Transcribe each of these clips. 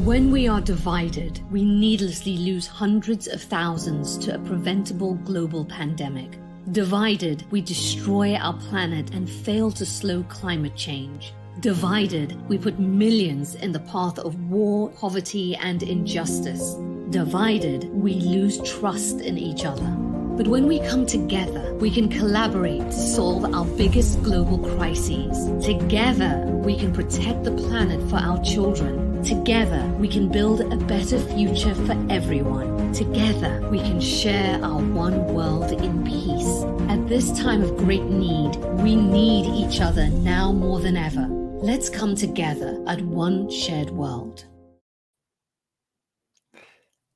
When we are divided, we needlessly lose hundreds of thousands to a preventable global pandemic. Divided, we destroy our planet and fail to slow climate change. Divided, we put millions in the path of war, poverty, and injustice. Divided, we lose trust in each other. But when we come together, we can collaborate to solve our biggest global crises. Together, we can protect the planet for our children. Together, we can build a better future for everyone. Together, we can share our one world in peace. At this time of great need, we need each other now more than ever. Let's come together at OneShared.World.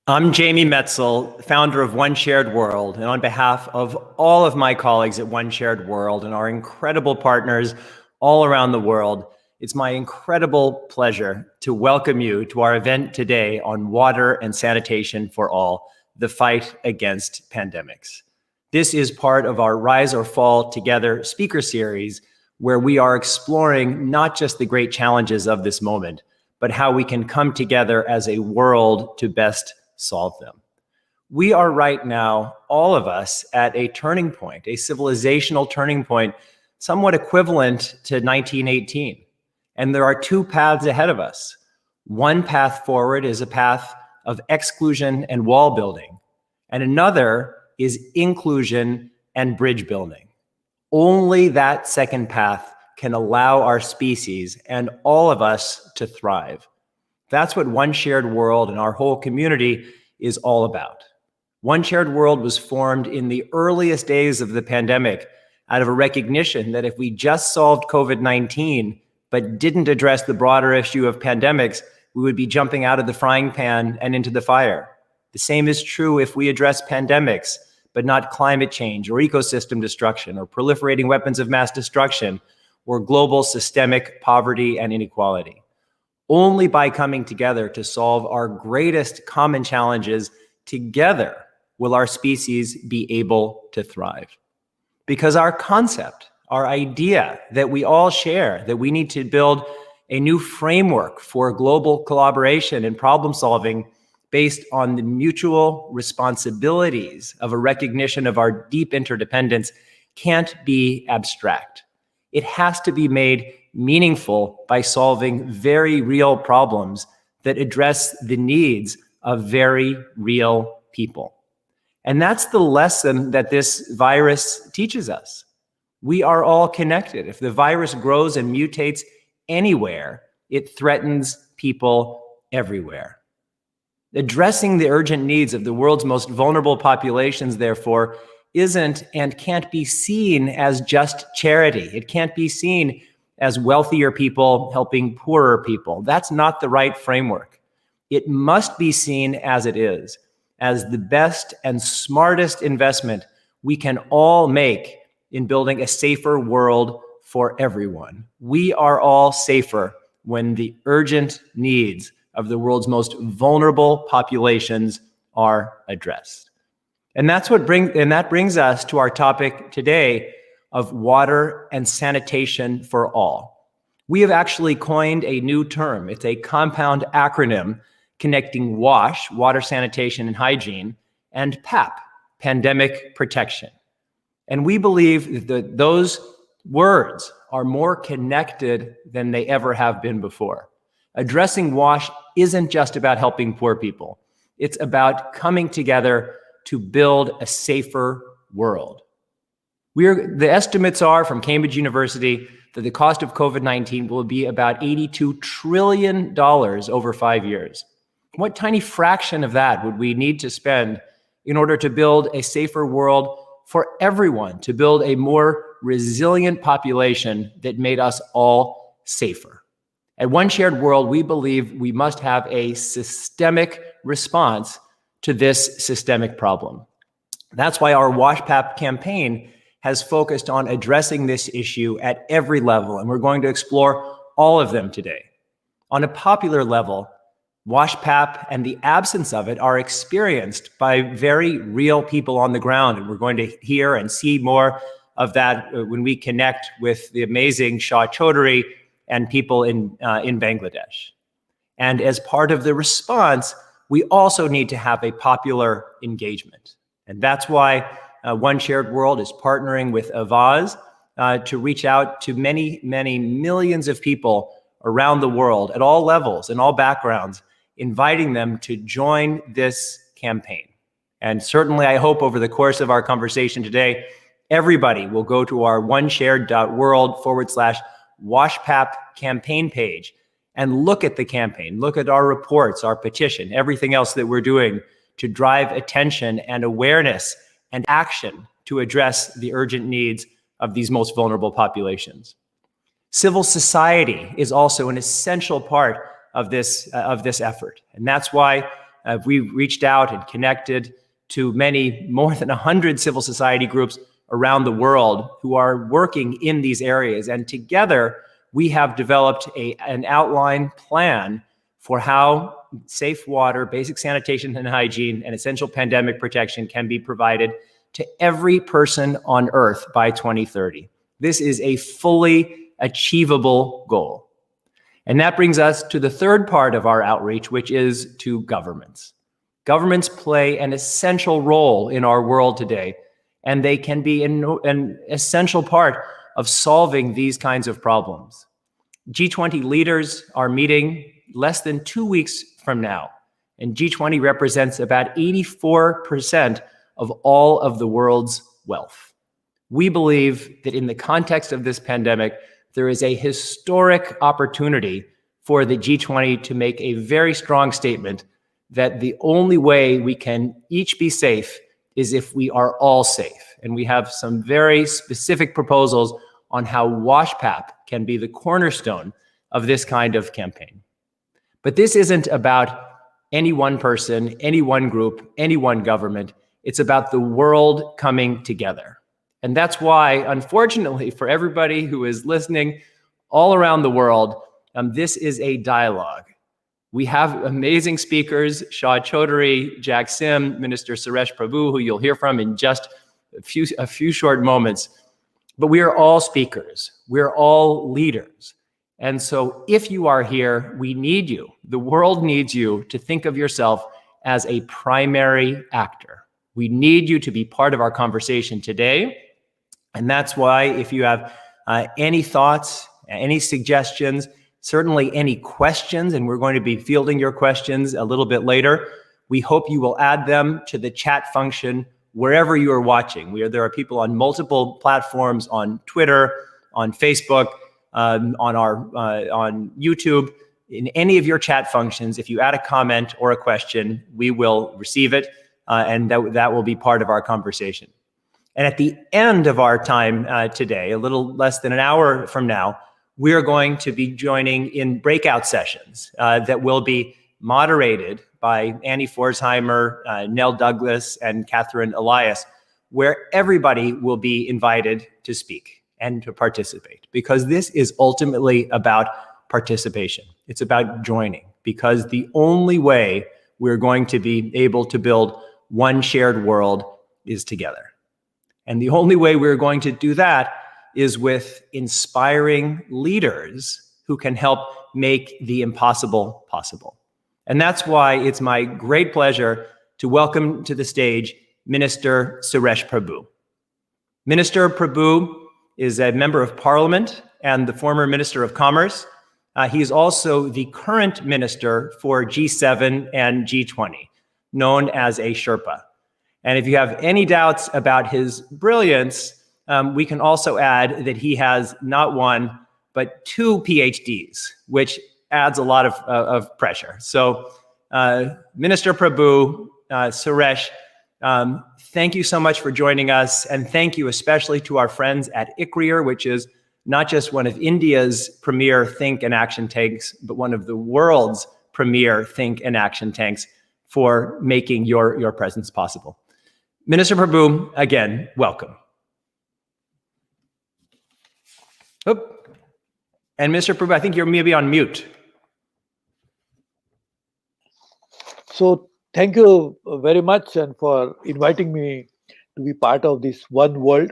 I'm Jamie Metzel, founder of OneShared.World, and on behalf of all of my colleagues at OneShared.World and our incredible partners all around the world, it's my incredible pleasure to welcome you to our event today on water and sanitation for all, the fight against pandemics. This is part of our Rise or Fall Together speaker series, where we are exploring not just the great challenges of this moment, but how we can come together as a world to best solve them. We are right now, all of us, at a turning point, a civilizational turning point, somewhat equivalent to 1918. And there are two paths ahead of us. One path forward is a path of exclusion and wall building, and another is inclusion and bridge building. Only that second path can allow our species and all of us to thrive. That's what OneShared.World and our whole community is all about. OneShared.World was formed in the earliest days of the pandemic out of a recognition that if we just solved COVID-19 but didn't address the broader issue of pandemics, we would be jumping out of the frying pan and into the fire. The same is true if we address pandemics, but not climate change or ecosystem destruction or proliferating weapons of mass destruction or global systemic poverty and inequality. Only by coming together to solve our greatest common challenges together will our species be able to thrive. Because our concept, our idea that we all share, that we need to build a new framework for global collaboration and problem solving based on the mutual responsibilities of a recognition of our deep interdependence, can't be abstract. It has to be made meaningful by solving very real problems that address the needs of very real people. And that's the lesson that this virus teaches us. We are all connected. If the virus grows and mutates anywhere, it threatens people everywhere. Addressing the urgent needs of the world's most vulnerable populations, therefore, isn't and can't be seen as just charity. It can't be seen as wealthier people helping poorer people. That's not the right framework. It must be seen as it is, as the best and smartest investment we can all make in building a safer world for everyone. We are all safer when the urgent needs of the world's most vulnerable populations are addressed. And that brings us to our topic today of water and sanitation for all. We have actually coined a new term. It's a compound acronym connecting WASH, water, sanitation, and hygiene, and PAP, pandemic protection. And we believe that those words are more connected than they ever have been before. Addressing WASH isn't just about helping poor people. It's about coming together to build a safer world. The estimates are from Cambridge University that the cost of COVID-19 will be about $82 trillion over 5 years. What tiny fraction of that would we need to spend in order to build a safer world for everyone, to build a more resilient population that made us all safer? At OneShared.World, we believe we must have a systemic response to this systemic problem. That's why our WASHPAP campaign has focused on addressing this issue at every level, and we're going to explore all of them today. On a popular level, WASHPAP and the absence of it are experienced by very real people on the ground, and we're going to hear and see more of that when we connect with the amazing Shah Chaudhary and people in Bangladesh. And as part of the response, we also need to have a popular engagement. And that's why OneShared.World is partnering with Avaz to reach out to many, many millions of people around the world at all levels and all backgrounds, inviting them to join this campaign. And certainly, I hope over the course of our conversation today, everybody will go to our OneShared.World/WASHPAP campaign page and look at the campaign, look at our reports, our petition, everything else that we're doing to drive attention and awareness and action to address the urgent needs of these most vulnerable populations. Civil society is also an essential part of this effort. And that's why we've reached out and connected to more than 100 civil society groups around the world who are working in these areas. And together, we have developed an outline plan for how safe water, basic sanitation and hygiene, and essential pandemic protection can be provided to every person on Earth by 2030. This is a fully achievable goal. And that brings us to the third part of our outreach, which is to governments. Governments play an essential role in our world today, and they can be an essential part of solving these kinds of problems. G20 leaders are meeting less than 2 weeks from now, and G20 represents about 84% of all of the world's wealth. We believe that in the context of this pandemic, there is a historic opportunity for the G20 to make a very strong statement that the only way we can each be safe is if we are all safe. And we have some very specific proposals on how WASHPAP can be the cornerstone of this kind of campaign. But this isn't about any one person, any one group, any one government. It's about the world coming together. And that's why, unfortunately, for everybody who is listening all around the world, this is a dialogue. We have amazing speakers, Shah Chaudhary, Jack Sim, Minister Suresh Prabhu, who you'll hear from in just a few short moments. But we are all speakers. We're all leaders. And so if you are here, we need you. The world needs you to think of yourself as a primary actor. We need you to be part of our conversation today. And that's why if you have any thoughts, any suggestions, certainly any questions, and we're going to be fielding your questions a little bit later, we hope you will add them to the chat function wherever you are watching. There are people on multiple platforms, on Twitter, on Facebook, on YouTube. In any of your chat functions, if you add a comment or a question, we will receive it, and that will be part of our conversation. And at the end of our time today, a little less than an hour from now, we are going to be joining in breakout sessions that will be moderated by Annie Forsheimer, Nell Douglas, and Catherine Elias, where everybody will be invited to speak and to participate, because this is ultimately about participation. It's about joining, because the only way we're going to be able to build one shared world is together. And the only way we're going to do that is with inspiring leaders who can help make the impossible possible. And that's why it's my great pleasure to welcome to the stage Minister Suresh Prabhu. Minister Prabhu is a member of Parliament and the former Minister of Commerce. He is also the current Minister for G7 and G20, known as a Sherpa. And if you have any doubts about his brilliance, we can also add that he has not one, but 2 PhDs, which adds a lot of pressure. So Minister Prabhu, Suresh, thank you so much for joining us. And thank you especially to our friends at ICRIER, which is not just one of India's premier think and action tanks, but one of the world's premier think and action tanks for making your presence possible. Minister Prabhu, again, welcome. Oop. And Mr. Prabhu, I think you're maybe on mute. So thank you very much and for inviting me to be part of this one world,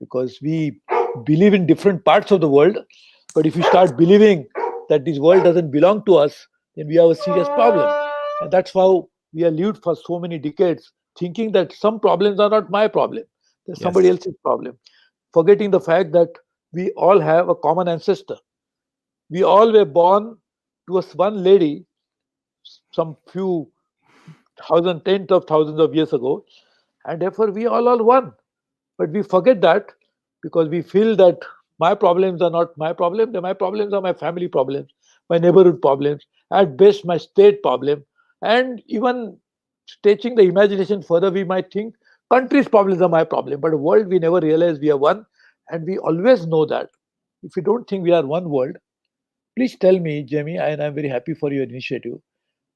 because we believe in different parts of the world. But if you start believing that this world doesn't belong to us, then we have a serious problem. And that's how we are lived for so many decades, thinking that some problems are not my problem, they're somebody Yes. else's problem, forgetting the fact that we all have a common ancestor. We all were born to us one lady some few thousand, tens of thousands of years ago, and therefore we all are one. But we forget that because we feel that my problems are not my problem, my problems are my family problems, my neighborhood problems, at best my state problem. And even stretching the imagination further, we might think country's problems are my problem. But the world, we never realize we are one. And we always know that. If you don't think we are one world, please tell me, Jamie, and I'm very happy for your initiative,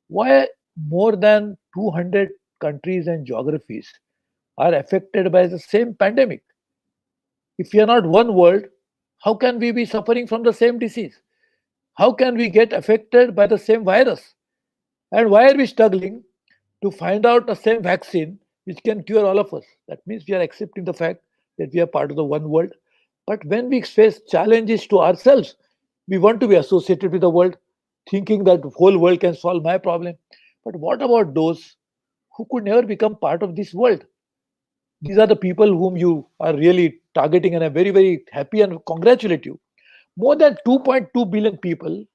why more than 200 countries and geographies are affected by the same pandemic? If we are not one world, how can we be suffering from the same disease? How can we get affected by the same virus? And why are we struggling to find out the same vaccine which can cure all of us? That means we are accepting the fact that we are part of the one world. But when we face challenges to ourselves, we want to be associated with the world, thinking that the whole world can solve my problem. But what about those who could never become part of this world? These are the people whom you are really targeting, and I'm very, very happy and congratulate you. More than 2.2 billion people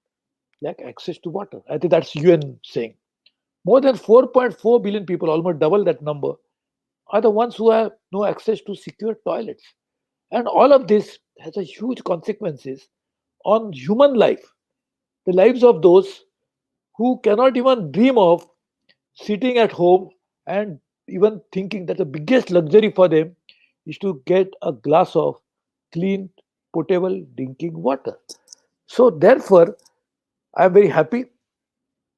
lack access to water. I think that's UN saying. More than 4.4 billion people, almost double that number, are the ones who have no access to secure toilets. And all of this has a huge consequences on human life, the lives of those who cannot even dream of sitting at home and even thinking that the biggest luxury for them is to get a glass of clean, potable drinking water. So, therefore, I am very happy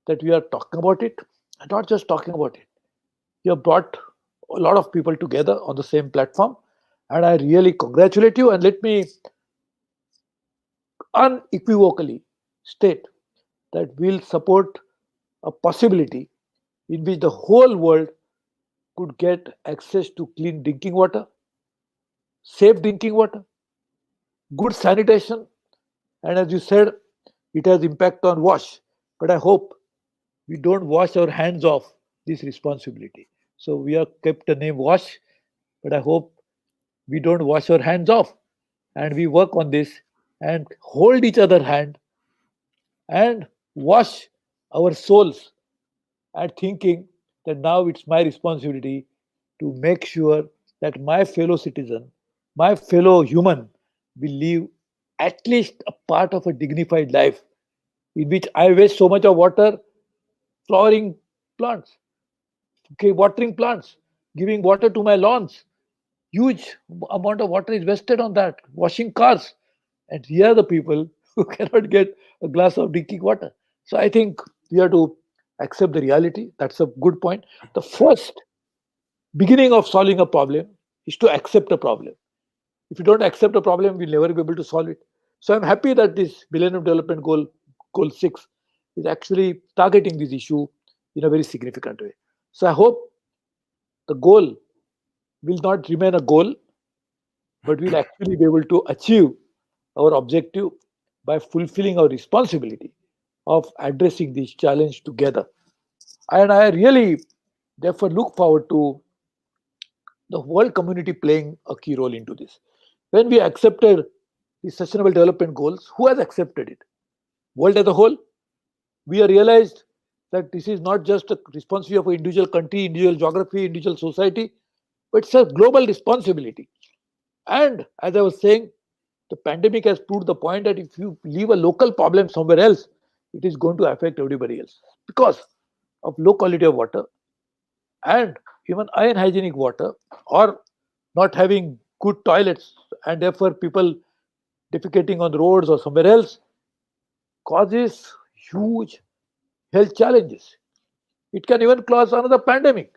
that we are talking about it and not just talking about it. You have brought a lot of people together on the same platform, and I really congratulate you. And let me unequivocally state that we'll support a possibility in which the whole world could get access to clean drinking water, safe drinking water, good sanitation, and as you said, it has impact on wash. But I hope we don't wash our hands off this responsibility. So we have kept the name wash, but I hope we don't wash our hands off and we work on this and hold each other hand and wash our souls and thinking that now it's my responsibility to make sure that my fellow citizen, my fellow human will live at least a part of a dignified life in which I waste so much of water flowering plants, okay, watering plants, giving water to my lawns. Huge amount of water is wasted on that, washing cars. And here are the people who cannot get a glass of drinking water. So I think we have to accept the reality. That's a good point. The first beginning of solving a problem is to accept a problem. If you don't accept a problem, we'll never be able to solve it. So I'm happy that this Millennium Development Goal 6, is actually targeting this issue in a very significant way. So I hope the goal will not remain a goal, but we'll actually be able to achieve our objective by fulfilling our responsibility of addressing this challenge together. And I really, therefore, look forward to the world community playing a key role into this. When we accepted the Sustainable Development Goals, who has accepted it? World as a whole. We have realized that this is not just a responsibility of an individual country, individual geography, individual society, but it's a global responsibility. And as I was saying, the pandemic has proved the point that if you leave a local problem somewhere else, it is going to affect everybody else because of low quality of water and even unhygienic water, or not having good toilets, and therefore people defecating on the roads or somewhere else causes huge health challenges. It can even cause another pandemic.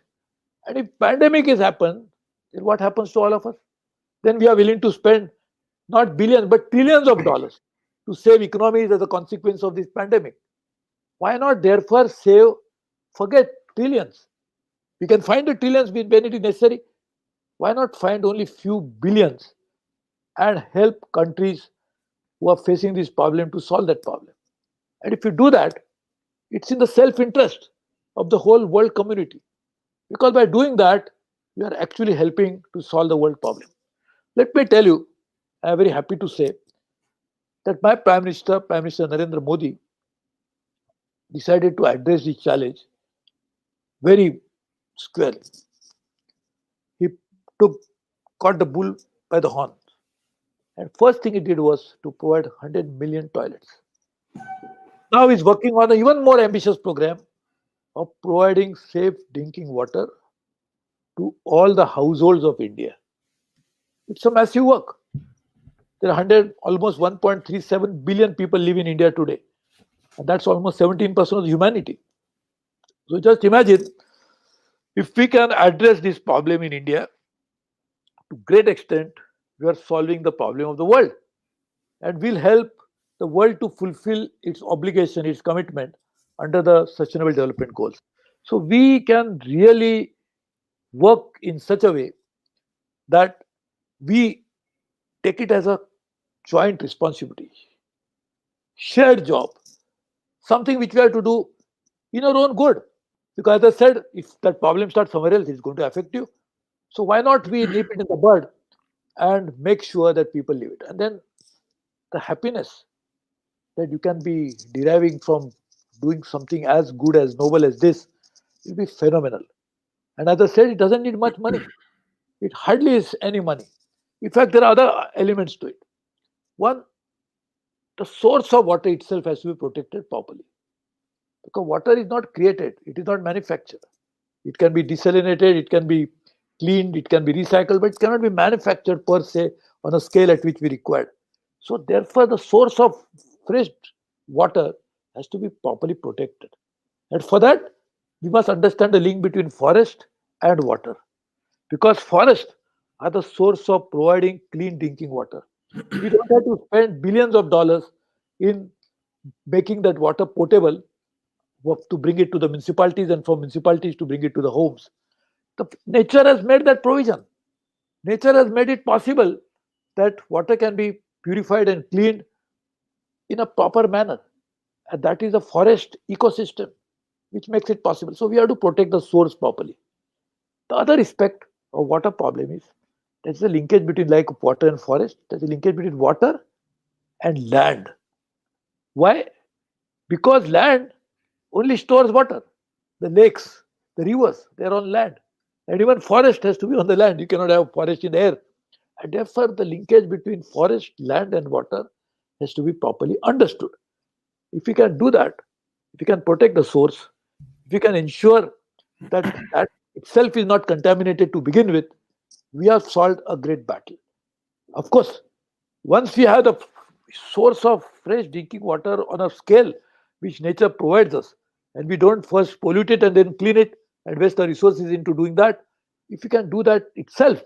And if pandemic has happened, then what happens to all of us? Then we are willing to spend not billions but trillions of dollars to save economies as a consequence of this pandemic. Why not therefore save, forget trillions? We can find the trillions when it is necessary. Why not find only few billions and help countries who are facing this problem to solve that problem? And if you do that, It's in the self-interest of the whole world community. Because by doing that, we are actually helping to solve the world problem. Let me tell you, I am very happy to say that my Prime Minister Narendra Modi, decided to address this challenge very squarely. He took caught the bull by the horn. And first thing he did was to provide 100 million toilets. Now he's working on an even more ambitious program of providing safe drinking water to all the households of India. It's a massive work. There are almost 1.37 billion people live in India today. And that's almost 17% of the humanity. So just imagine if we can address this problem in India, to great extent, we are solving the problem of the world and will help the world to fulfill its obligation, its commitment under the Sustainable Development Goals. So we can really work in such a way that we take it as a joint responsibility, shared job, something which we have to do in our own good. Because as I said, if that problem starts somewhere else, it's going to affect you. So why not we nip it in the bud and make sure that people live it? And then the happiness that you can be deriving from doing something as good, as noble as this will be phenomenal. And as I said, it doesn't need much money. It hardly is any money. In fact, there are other elements to it. One, the source of water itself has to be protected properly. Because water is not created, it is not manufactured. It can be desalinated, it can be cleaned, it can be recycled, but it cannot be manufactured per se on a scale at which we require. So, therefore, the source of fresh water has to be properly protected. And for that, we must understand the link between forest and water. Because forests are the source of providing clean drinking water. We don't have to spend billions of dollars in making that water potable to bring it to the municipalities and for municipalities to bring it to the homes. The nature has made that provision. Nature has made it possible that water can be purified and cleaned in a proper manner. And that is a forest ecosystem which makes it possible. So we have to protect the source properly. The other aspect of water problem is there's a linkage between like water and forest. There's a linkage between water and land. Why? Because land only stores water. The lakes, the rivers, they're on land. And even forest has to be on the land. You cannot have forest in air. And therefore, the linkage between forest, land, and water has to be properly understood. If we can do that, if we can protect the source, if we can ensure that that itself is not contaminated to begin with, we have solved a great battle. Of course, once we have the source of fresh drinking water on a scale which nature provides us, and we don't first pollute it and then clean it and waste the resources into doing that, if we can do that itself,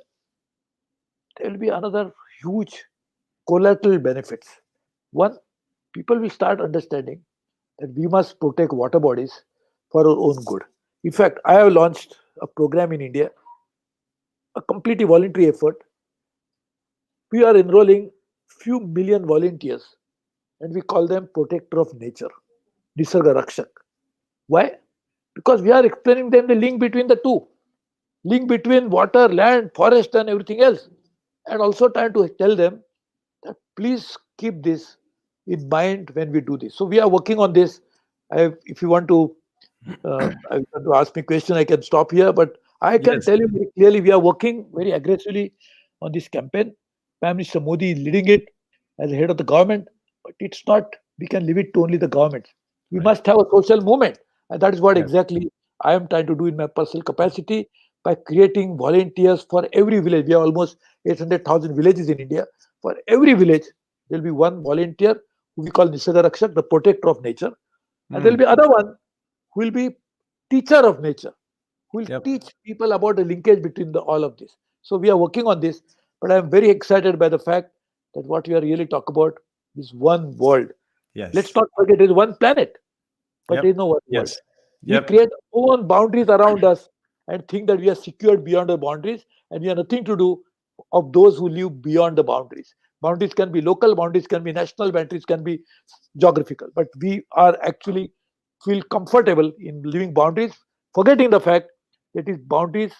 there will be another huge collateral benefits. One, people will start understanding that we must protect water bodies for our own good. In fact, I have launched a program in India, a completely voluntary effort. We are enrolling few million volunteers and we call them protector of nature, Nisarga Rakshak. Why? Because we are explaining them the link between the two, link between water, land, forest, and everything else, and also trying to tell them that please keep this in mind when we do this. So we are working on this. If you want to, ask me a question, I can stop here. But I can Yes. tell you very clearly, we are working very aggressively on this campaign. Prime Minister Modi is leading it as the head of the government. But it's not. We can leave it to only the government. We Right. must have a social movement, and that is what Yes. exactly I am trying to do in my personal capacity by creating volunteers for every village. We have almost 800,000 villages in India. For every village, there will be one volunteer who we call Nisarga Rakshak, the protector of nature. And there will Mm. be other one who will be teacher of nature, who will Yep. teach people about the linkage between all of this. So we are working on this, but I am very excited by the fact that what we are really talk about is one world. Let's Yes. not forget it is one planet, but there is Yep. no one world. Yes. We Yep. create our own boundaries around us and think that we are secured beyond the boundaries, and we have nothing to do of those who live beyond the boundaries. Boundaries can be local, boundaries can be national, boundaries can be geographical, but we are actually feel comfortable in leaving boundaries, forgetting the fact that these boundaries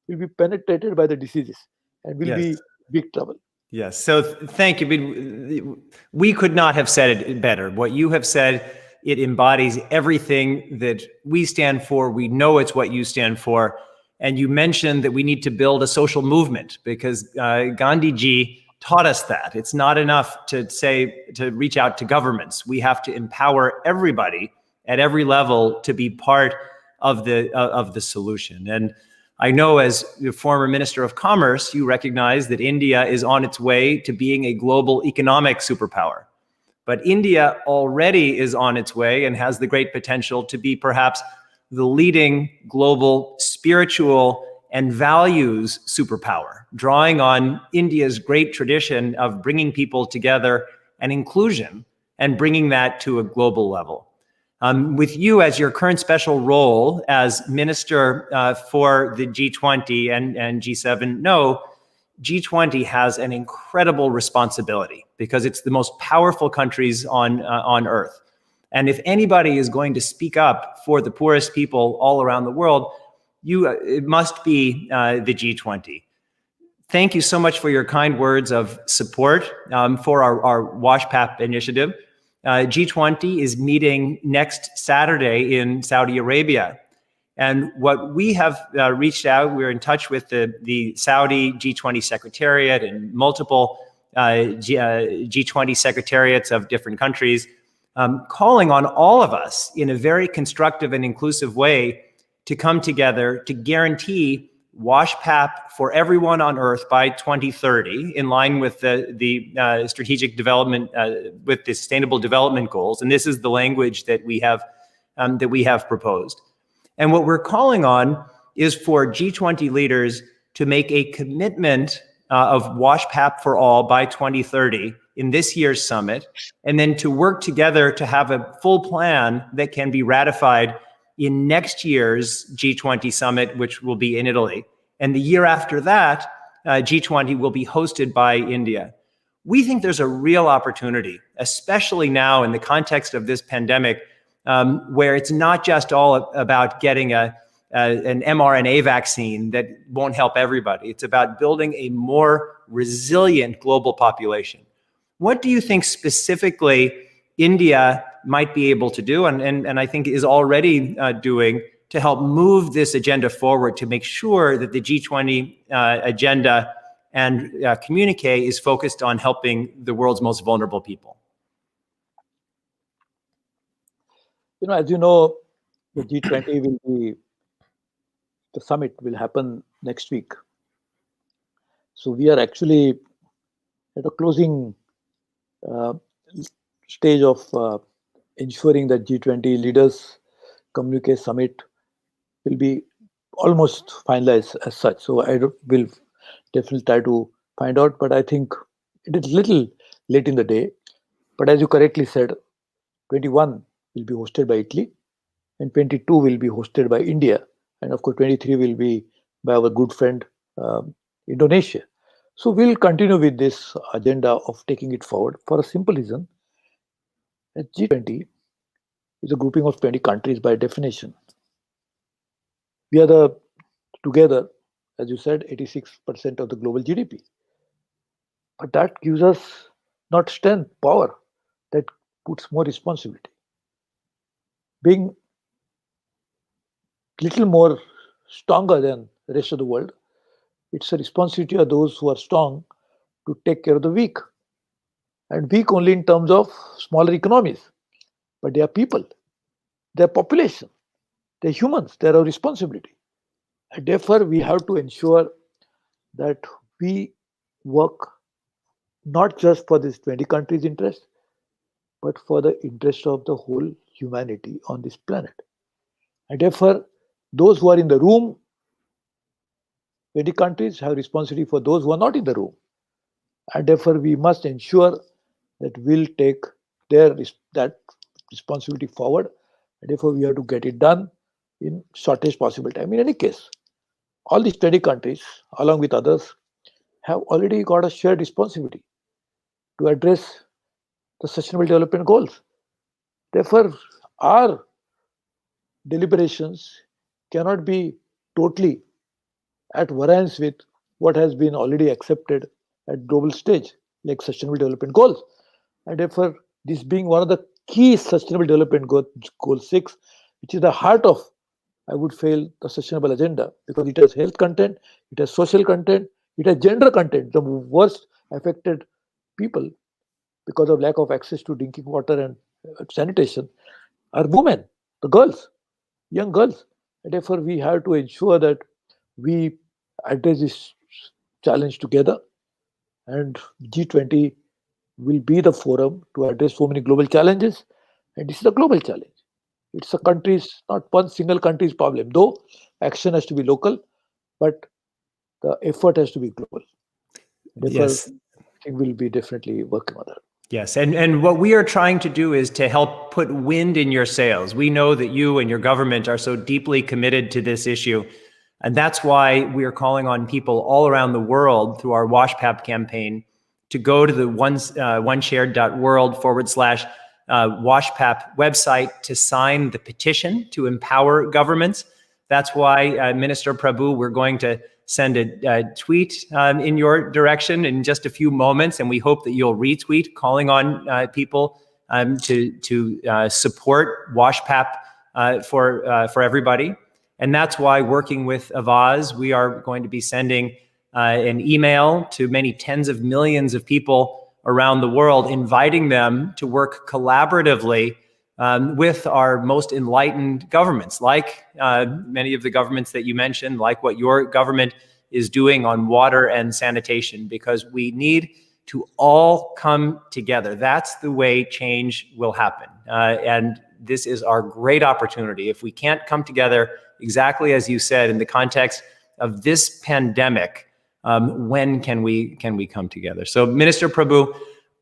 will be penetrated by the diseases and will Yes. be big trouble. Yes. So thank you. We could not have said it better. What you have said, it embodies everything that we stand for. We know it's what you stand for. And you mentioned that we need to build a social movement because Gandhi ji taught us that. It's not enough to reach out to governments. We have to empower everybody at every level to be part of the solution. And I know as the former Minister of Commerce, you recognize that India is on its way to being a global economic superpower. But India already is on its way and has the great potential to be perhaps the leading global spiritual and values superpower, drawing on India's great tradition of bringing people together and inclusion and bringing that to a global level. With you as your current special role as Minister for the G20 and G7, no, G20 has an incredible responsibility because it's the most powerful countries on Earth. And if anybody is going to speak up for the poorest people all around the world, it must be the G20. Thank you so much for your kind words of support for our WASHPAP initiative. G20 is meeting next Saturday in Saudi Arabia. And what we have reached out, we're in touch with the Saudi G20 Secretariat and multiple G20 secretariats of different countries, calling on all of us in a very constructive and inclusive way to come together to guarantee WASHPAP for everyone on Earth by 2030, in line with the strategic development, with the Sustainable Development Goals. And this is the language that we have proposed. And what we're calling on is for G20 leaders to make a commitment of WASHPAP for all by 2030 in this year's summit, and then to work together to have a full plan that can be ratified in next year's G20 summit, which will be in Italy. And the year after that, G20 will be hosted by India. We think there's a real opportunity, especially now in the context of this pandemic, where it's not just all about getting an mRNA vaccine that won't help everybody. It's about building a more resilient global population. What do you think specifically India might be able to do, and I think is already doing, to help move this agenda forward to make sure that the G20 agenda and communique is focused on helping the world's most vulnerable people? As you know, the G20 the summit will happen next week. So we are actually at a closing stage of ensuring that G20 leaders communique summit will be almost finalized as such. So I will definitely try to find out, but I think it is little late in the day. But as you correctly said, 21 will be hosted by Italy, and 22 will be hosted by India, and of course 23 will be by our good friend Indonesia. So we'll continue with this agenda of taking it forward for a simple reason. That G20 is a grouping of 20 countries by definition. We are together, as you said, 86% of the global GDP. But that gives us not strength, power, that puts more responsibility. Being little more stronger than the rest of the world, it's a responsibility of those who are strong to take care of the weak. And weak only in terms of smaller economies. But they are people, they are population, they are humans, they are our responsibility. And therefore, we have to ensure that we work not just for this 20 countries' interest, but for the interest of the whole humanity on this planet. And therefore, those who are in the room, 20 countries have responsibility for those who are not in the room. And therefore, we must ensure that we'll take that responsibility forward. And therefore, we have to get it done in shortest possible time. In any case, all these 20 countries, along with others, have already got a shared responsibility to address the Sustainable Development Goals. Therefore, our deliberations cannot be totally at variance with what has been already accepted at global stage, like Sustainable Development Goals. And therefore, this being one of the key Sustainable Development Goal 6, which is the heart of, I would feel, the sustainable agenda, because it has health content, it has social content, it has gender content. The worst affected people because of lack of access to drinking water and sanitation are women, the girls, young girls. And therefore, we have to ensure that we address this challenge together. And G20 will be the forum to address so many global challenges. And this is a global challenge. It's a country's, not one single country's problem, though action has to be local, but the effort has to be global. Therefore, Yes. I think we'll be definitely working on that. Yes, and what we are trying to do is to help put wind in your sails. We know that you and your government are so deeply committed to this issue, and that's why we are calling on people all around the world through our WASHPAP campaign to go to the OneShared.World /WASHPAP website to sign the petition to empower governments. That's why, Minister Prabhu, we're going to send a tweet in your direction in just a few moments, and we hope that you'll retweet, calling on people to support WASHPAP for everybody. And that's why, working with Avaz, we are going to be sending an email to many tens of millions of people around the world, inviting them to work collaboratively with our most enlightened governments, like many of the governments that you mentioned, like what your government is doing on water and sanitation, because we need to all come together. That's the way change will happen. And this is our great opportunity. If we can't come together, exactly as you said, in the context of this pandemic, when can we come together? So, Minister Prabhu,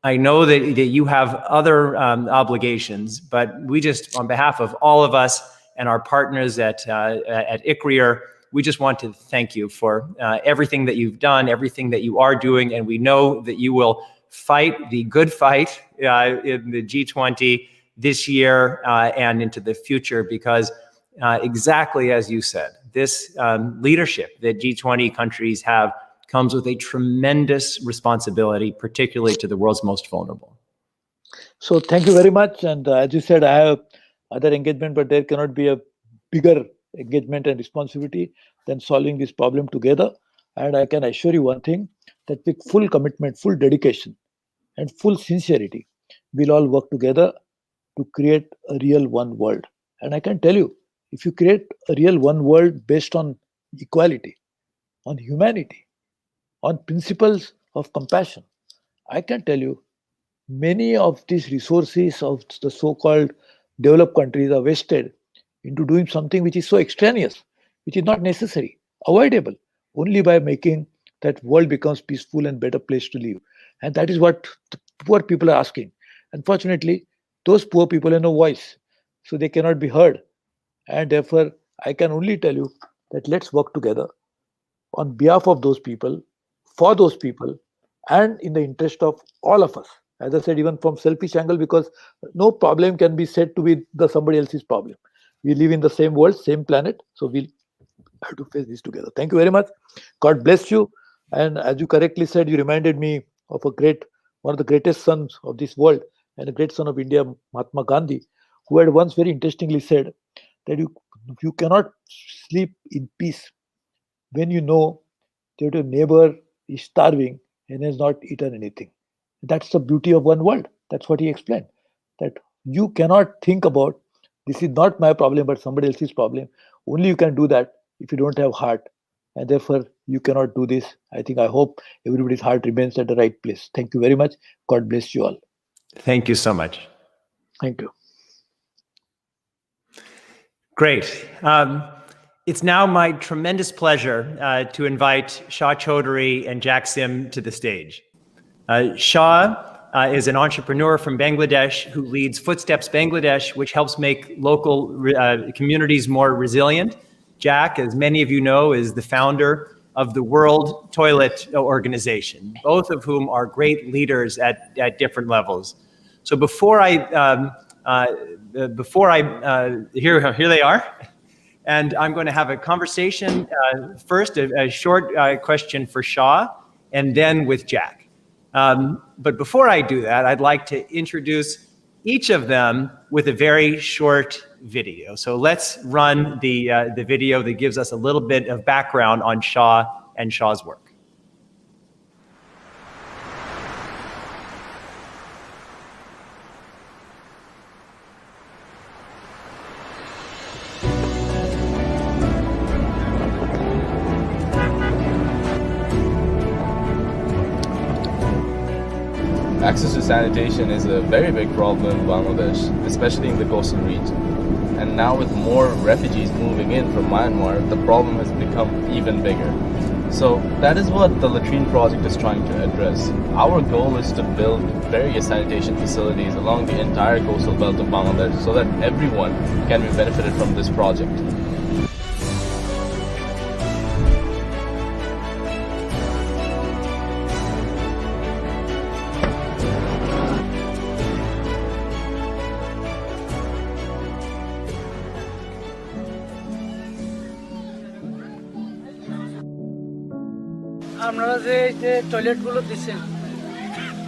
I know that you have other obligations, but we just, on behalf of all of us and our partners at ICRIER, we just want to thank you for everything that you've done, everything that you are doing, and we know that you will fight the good fight in the G20 this year and into the future, because exactly as you said, this leadership that G20 countries have comes with a tremendous responsibility, particularly to the world's most vulnerable. So thank you very much. And as you said, I have other engagement, but there cannot be a bigger engagement and responsibility than solving this problem together. And I can assure you one thing, that with full commitment, full dedication, and full sincerity, we'll all work together to create a real one world. And I can tell you, if you create a real one world based on equality, on humanity, on principles of compassion, I can tell you many of these resources of the so-called developed countries are wasted into doing something which is so extraneous, which is not necessary, avoidable, only by making that world becomes peaceful and better place to live. And that is what the poor people are asking. Unfortunately, those poor people have no voice, so they cannot be heard. And therefore, I can only tell you that let's work together on behalf of those people, for those people, and in the interest of all of us. As I said, even from selfish angle, because no problem can be said to be somebody else's problem. We live in the same world, same planet, so we'll have to face this together. Thank you very much. God bless you. And as you correctly said, you reminded me of one of the greatest sons of this world and a great son of India, Mahatma Gandhi, who had once very interestingly said that you cannot sleep in peace when you know that your neighbor is starving and has not eaten anything. That's the beauty of one world. That's what he explained. That you cannot think about, this is not my problem, but somebody else's problem. Only you can do that if you don't have heart. And therefore, you cannot do this. I hope everybody's heart remains at the right place. Thank you very much. God bless you all. Thank you so much. Thank you. Great. It's now my tremendous pleasure to invite Shah Chaudhary and Jack Sim to the stage. Shah is an entrepreneur from Bangladesh who leads Footsteps Bangladesh, which helps make local communities more resilient. Jack, as many of you know, is the founder of the World Toilet Organization, both of whom are great leaders at different levels. So before I Before here they are. And I'm going to have a conversation, first a short question for Shah, and then with Jack. But before I do that, I'd like to introduce each of them with a very short video. So let's run the video that gives us a little bit of background on Shah and Shah's work. Access to sanitation is a very big problem in Bangladesh, especially in the coastal region. And now with more refugees moving in from Myanmar, the problem has become even bigger. So that is what the latrine project is trying to address. Our goal is to build various sanitation facilities along the entire coastal belt of Bangladesh so that everyone can be benefited from this project. আপনারা যে টয়লেটগুলো দিচ্ছেন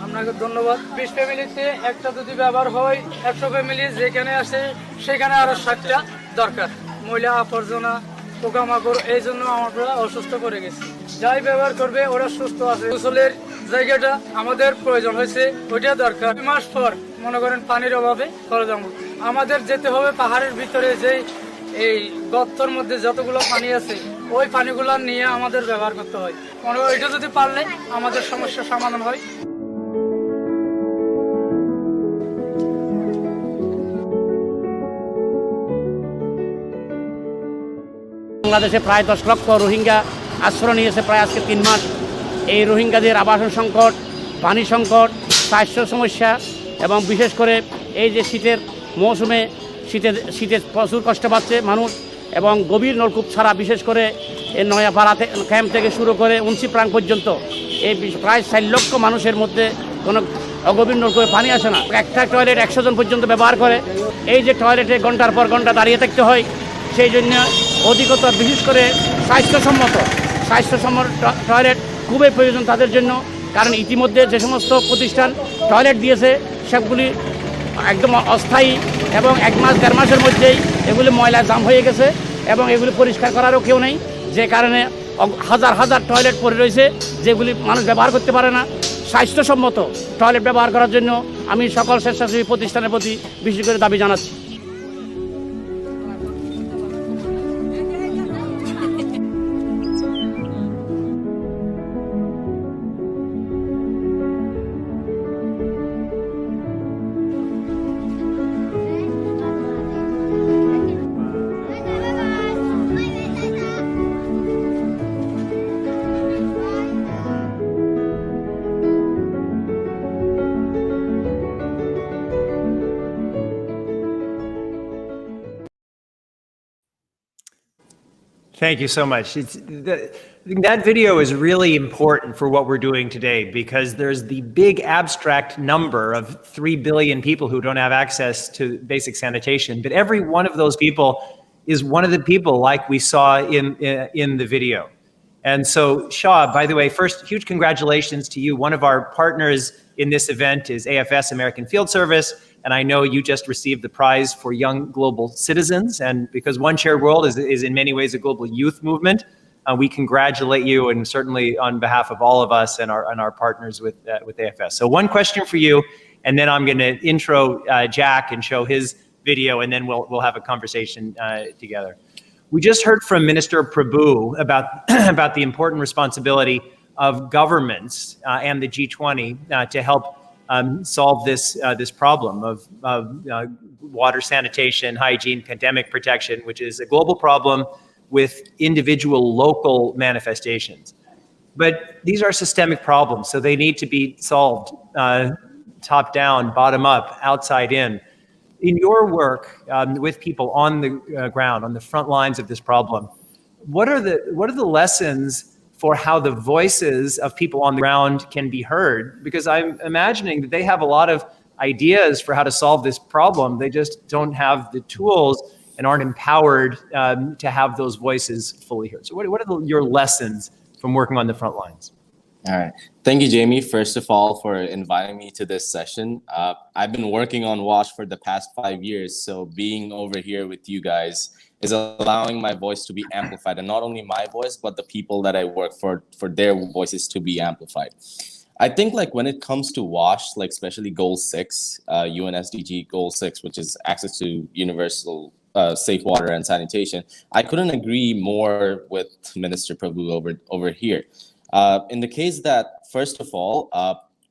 আপনাকে ধন্যবাদ। 20 ফ্যামিলিতে একটা যদি ব্যবহার হয়, 100 ফ্যামিলি যেখানে আসে সেখানে আরো 60টা দরকার। ময়লা আবর্জনা পোকামাকড় এই জন্য আমরা অসুস্থ করে গেছি। যাই ব্যবহার করবে ওরা সুস্থ আছে। গোসলের জায়গাটা আমাদের প্রয়োজন হয়েছে, ওইটা দরকার। 2 মাস পর মনে করেন পানির অভাবে চলে যাবো। আমাদের যেতে হবে পাহাড়ের ভিতরে, যে এই গর্তর মধ্যে যতগুলো পানি আছে ওই পানিগুলো নিয়ে আমাদের ব্যবহার করতে হয়। মনে হয় এটা যদি পারলে আমাদের সমস্যার সমাধান হয়। বাংলাদেশে প্রায় 10 লক্ষ রোহিঙ্গা আশ্রয় নিয়েছে প্রায় আজকে 3 মাস। এই রোহিঙ্গাদের আবাসন সংকট, পানি সংকট, স্বাস্থ্য সমস্যা এবং বিশেষ করে এই যে শীতের মৌসুমে শীতে প্রচুর কষ্ট পাচ্ছে মানুষ, এবং গভীর নলকূপ ছাড়া বিশেষ করে এই নয়াপাড়া ক্যাম্প থেকে শুরু করে উনসিপ্রাং পর্যন্ত এই প্রায় 4 লক্ষ মানুষের মধ্যে কোনো অগভীর নলকূপে পানি আসে না। একটা টয়লেট 100 জন পর্যন্ত ব্যবহার করে। এই যে টয়লেটে ঘন্টার পর ঘন্টা দাঁড়িয়ে থাকতে হয়, সেই জন্য অধিকতর বিশেষ করে স্বাস্থ্যসম্মত টয়লেট খুবই প্রয়োজন তাদের জন্য। কারণ ইতিমধ্যে যে সমস্ত প্রতিষ্ঠান টয়লেট দিয়েছে সবগুলি একদম অস্থায়ী, এবং 1 মাস 1.5 মাসের মধ্যেই এগুলি ময়লা জাম হয়ে গেছে এবং এগুলি পরিষ্কার করারও কেউ নেই, যে কারণে হাজার হাজার টয়লেট পড়ে রয়েছে যেগুলি মানুষ ব্যবহার করতে পারে না। স্বাস্থ্যসম্মত টয়লেট ব্যবহার করার জন্য আমি সকল স্বেচ্ছাসেবী প্রতিষ্ঠানের প্রতি বিশেষ করে দাবি জানাচ্ছি। Thank you so much. That video is really important for what we're doing today, because there's the big abstract number of 3 billion people who don't have access to basic sanitation, but every one of those people is one of the people like we saw in the video. And so, Shah, by the way, first, huge congratulations to you. One of our partners in this event is AFS, American Field Service, and I know you just received the prize for Young Global Citizens. And because OneShared.World is in many ways a global youth movement, we congratulate you, and certainly on behalf of all of us and our partners with AFS. So one question for you, and then I'm going to intro Jack and show his video, and then we'll have a conversation together. We just heard from Minister Prabhu about about the important responsibility of governments and the G20 to help solve this problem of water sanitation, hygiene, pandemic protection, which is a global problem with individual local manifestations. But these are systemic problems, so they need to be solved top down, bottom up, outside in. In your work with people on the ground, on the front lines of this problem, what are the lessons for how the voices of people on the ground can be heard? Because I'm imagining that they have a lot of ideas for how to solve this problem. They just don't have the tools and aren't empowered to have those voices fully heard. So what are your lessons from working on the front lines? All right. Thank you, Jamie, first of all, for inviting me to this session. I've been working on WASH for the past 5 years, so being over here with you guys is allowing my voice to be amplified, and not only my voice, but the people that I work for their voices to be amplified. I think like when it comes to WASH, like especially Goal 6, UN SDG Goal 6, which is access to universal safe water and sanitation, I couldn't agree more with Minister Prabhu over here. In the case that, first of all,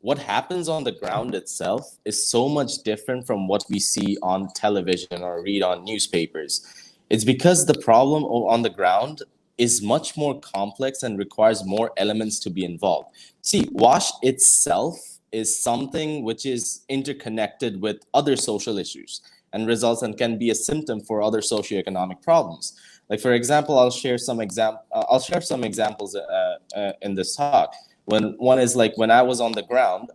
what happens on the ground itself is so much different from what we see on television or read on newspapers. It's because the problem on the ground is much more complex and requires more elements to be involved. See, WASH itself is something which is interconnected with other social issues and results and can be a symptom for other socioeconomic problems. Like, for example, I'll share some examples in this talk. One is like when I was on the ground,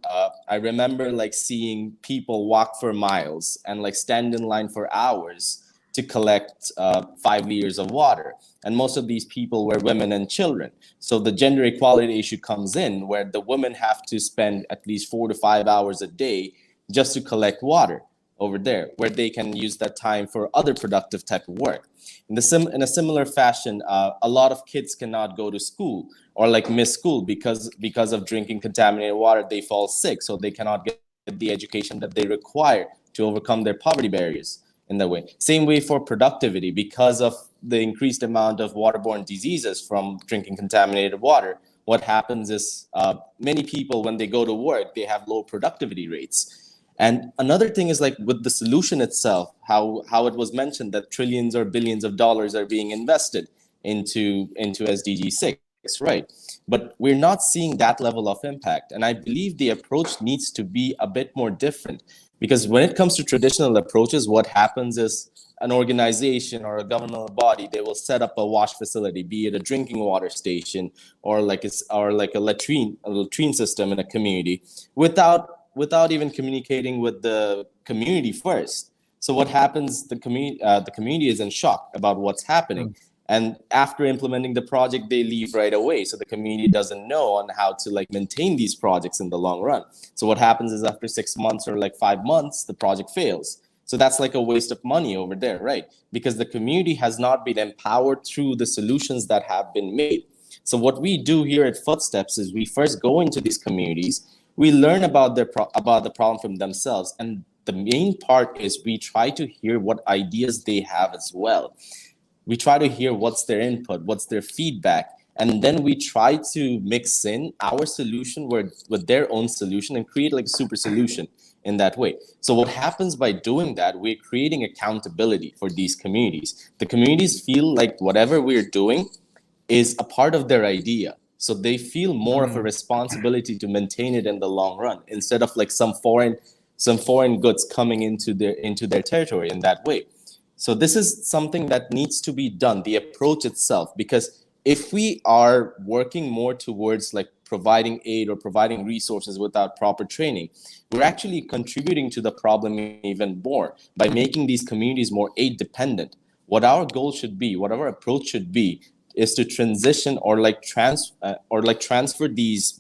I remember like seeing people walk for miles and like stand in line for hours to collect 5 liters of water. And most of these people were women and children. So the gender equality issue comes in where the women have to spend at least 4 to 5 hours a day just to collect water over there, where they can use that time for other productive type of work. In a similar fashion, a lot of kids cannot go to school or like miss school because of drinking contaminated water. They fall sick, so they cannot get the education that they require to overcome their poverty barriers in that way. Same way for productivity, because of the increased amount of waterborne diseases from drinking contaminated water. What happens is many people, when they go to work, they have low productivity rates. And another thing is like with the solution itself, how it was mentioned that trillions or billions of dollars are being invested into SDG 6, right? But we're not seeing that level of impact. And I believe the approach needs to be a bit more different, because when it comes to traditional approaches, what happens is an organization or a governmental body, they will set up a WASH facility, be it a drinking water station or like a latrine system in a community, without even communicating with the community first. So what happens, the community is in shock about what's happening. And after implementing the project, they leave right away. So the community doesn't know on how to like maintain these projects in the long run. So what happens is after 6 months or like 5 months, the project fails. So that's like a waste of money over there, right? Because the community has not been empowered through the solutions that have been made. So what we do here at Footsteps is we first go into these communities, we learn about the problem from themselves. And the main part is we try to hear what ideas they have as well. We try to hear what's their input, what's their feedback, and then we try to mix in our solution with their own solution and create like a super solution in that way. So what happens by doing that, we're creating accountability for these communities. The communities feel like whatever we're doing is a part of their idea. So they feel more of a responsibility to maintain it in the long run, instead of like some foreign goods coming into their territory in that way. So this is something that needs to be done, the approach itself, because if we are working more towards like providing aid or providing resources without proper training, we're actually contributing to the problem even more by making these communities more aid dependent. What our goal should be, what our approach should be, is to transition or transfer these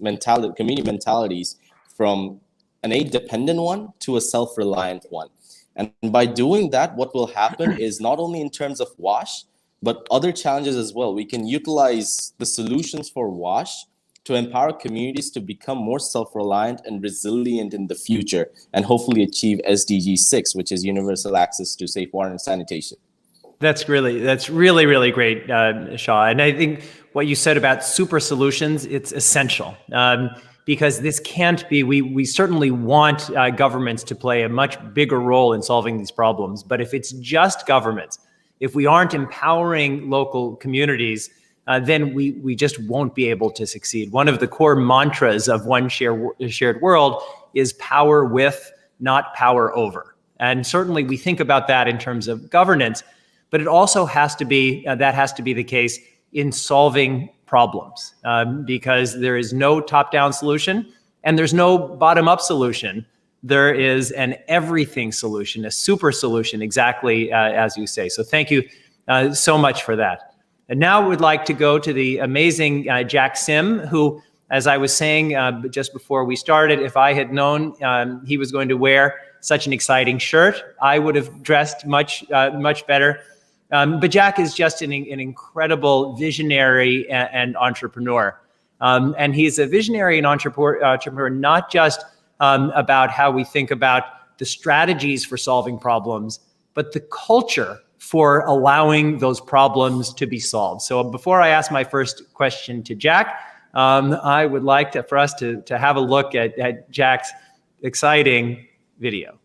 community mentalities from an aid dependent one to a self-reliant one. And by doing that, what will happen is not only in terms of WASH, but other challenges as well. We can utilize the solutions for WASH to empower communities to become more self-reliant and resilient in the future, and hopefully achieve SDG 6, which is universal access to safe water and sanitation. That's really, really great, Shah. And I think what you said about super solutions, it's essential. Because this can't be, we certainly want governments to play a much bigger role in solving these problems. But if it's just governments, if we aren't empowering local communities, then we just won't be able to succeed. One of the core mantras of OneShared.World is power with, not power over. And certainly we think about that in terms of governance, but it also has to be, that has to be the case in solving problems, because there is no top-down solution and there's no bottom-up solution there is an everything solution, a super solution, exactly as you say. So thank you so much for that. And now we'd like to go to the amazing Jack Sim, who, as I was saying just before we started, if I had known he was going to wear such an exciting shirt, I would have dressed much better. But Jack is just an incredible visionary and entrepreneur. And he's a visionary and entrepreneur not just about how we think about the strategies for solving problems, but the culture for allowing those problems to be solved. So before I ask my first question to Jack, I would like for us to have a look at Jack's exciting video.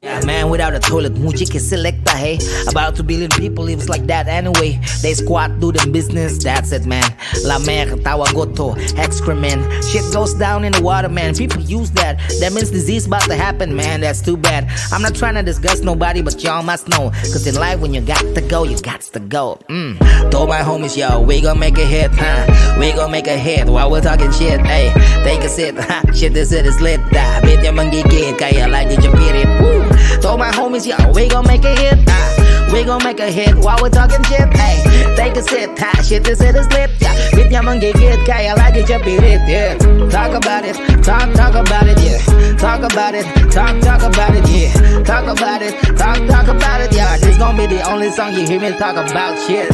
Yeah, man, without a toilet, Muji can select hey. About 2 billion people lives like that anyway. They squat, do the business, that's it, man. La mer, tawa goto, excrement. Shit goes down in the water, man. People use that. That means disease about to happen, man. That's too bad. I'm not trying to disgust nobody, but y'all must know. Cause in life, when you got to go, you got to go. Told my homies, yo, we gon' make a hit, huh? We gon' make a hit while we're talking shit, hey. Take a sip, shit, this shit is lit. Bet yung manggigit, kaya like did you beat it, woo. Told my homies, yo, we gon' make a hit, we gon' make a hit while we're talking shit, hey. Take a sip, shit, this shit is lit, yeah. Bet yung manggigit, kaya like did you beat it, yeah. Talk about it, talk about it, yeah. Talk about it, talk about it, yeah. Talk about it, talk about it, yeah. This gon' be the only song you hear me talk about shit.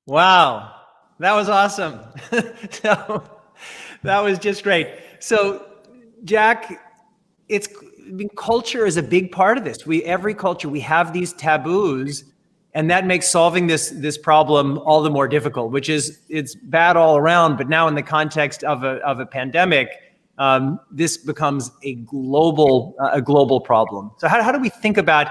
Wow, that was awesome. So, that was just great. So, Jack, culture is a big part of this. Every culture, we have these taboos, and that makes solving this problem all the more difficult, which is, it's bad all around, but now in the context of a pandemic, this becomes a global problem. So how do we think about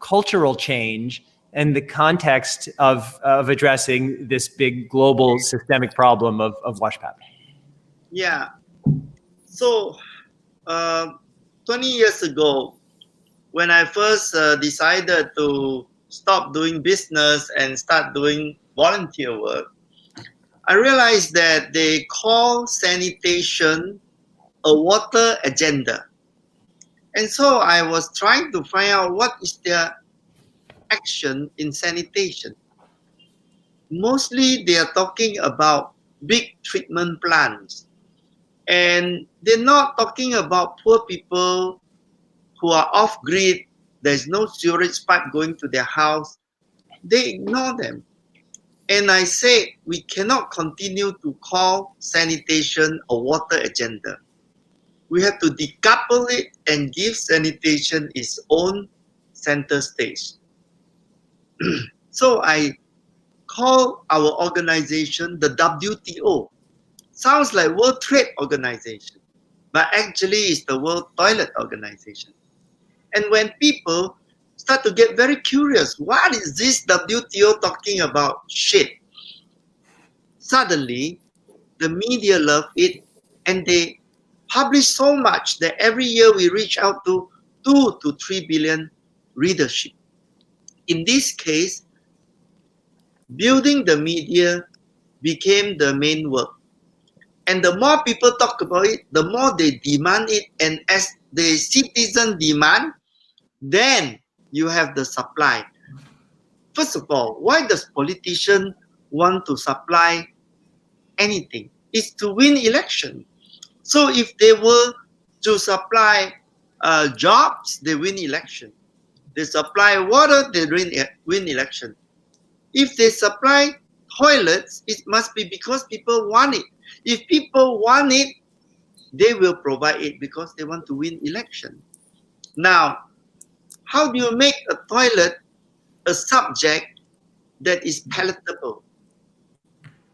cultural change and the context of addressing this big global systemic problem of WASHPAP? Yeah. So 20 years ago, when I first decided to stop doing business and start doing volunteer work, I realized that they call sanitation a water agenda. And so I was trying to find out what is their action in sanitation. Mostly they are talking about big treatment plants, and they're not talking about poor people who are off grid. There's no sewerage pipe going to their house. They ignore them. And I said, we cannot continue to call sanitation a water agenda. We have to decouple it and give sanitation its own center stage. So I call our organization the WTO. Sounds like World Trade Organization, but actually it's the World Toilet Organization. And when people start to get very curious, what is this WTO talking about shit? Suddenly, the media love it, and they publish so much that every year we reach out to 2 to 3 billion readership. In this case, building the media became the main work. And the more people talk about it, the more they demand it. And as the citizen demand, then you have the supply. First of all, why does politician want to supply anything? It's to win election. So if they were to supply jobs, they win election. They supply water, they win election. If they supply toilets, it must be because people want it. If people want it, they will provide it because they want to win election. Now, how do you make a toilet a subject that is palatable?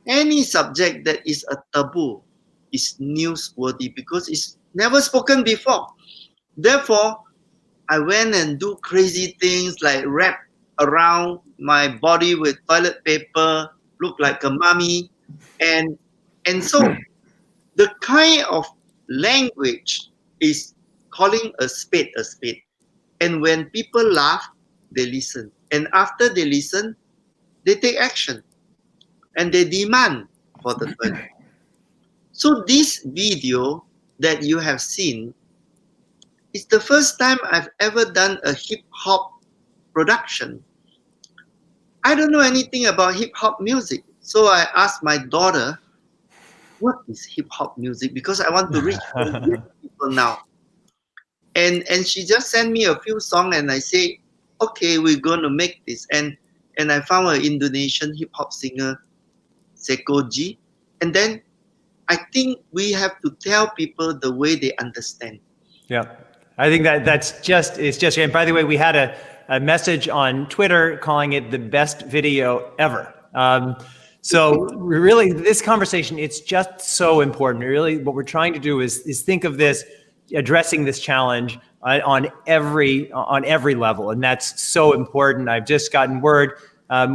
Any subject that is a taboo is newsworthy because it's never spoken before. Therefore, I went and do crazy things like wrap around my body with toilet paper, look like a mummy. And so the kind of language is calling a spade a spade. And when people laugh, they listen. And after they listen, they take action and they demand for the toilet. So this video that you have seen is the first time I've ever done a hip hop production. I don't know anything about hip hop music. So I asked my daughter, what is hip hop music? Because I want to reach people now. And she just sent me a few songs and I say, okay, we're going to make this. And I found an Indonesian hip hop singer, Sekoji. And then I think we have to tell people the way they understand. Yeah, I think it's just, and by the way, we had a message on Twitter calling it the best video ever. So really, this conversation, it's just so important. Really, what we're trying to do is think of this, addressing this challenge on every level, and that's so important. I've just gotten word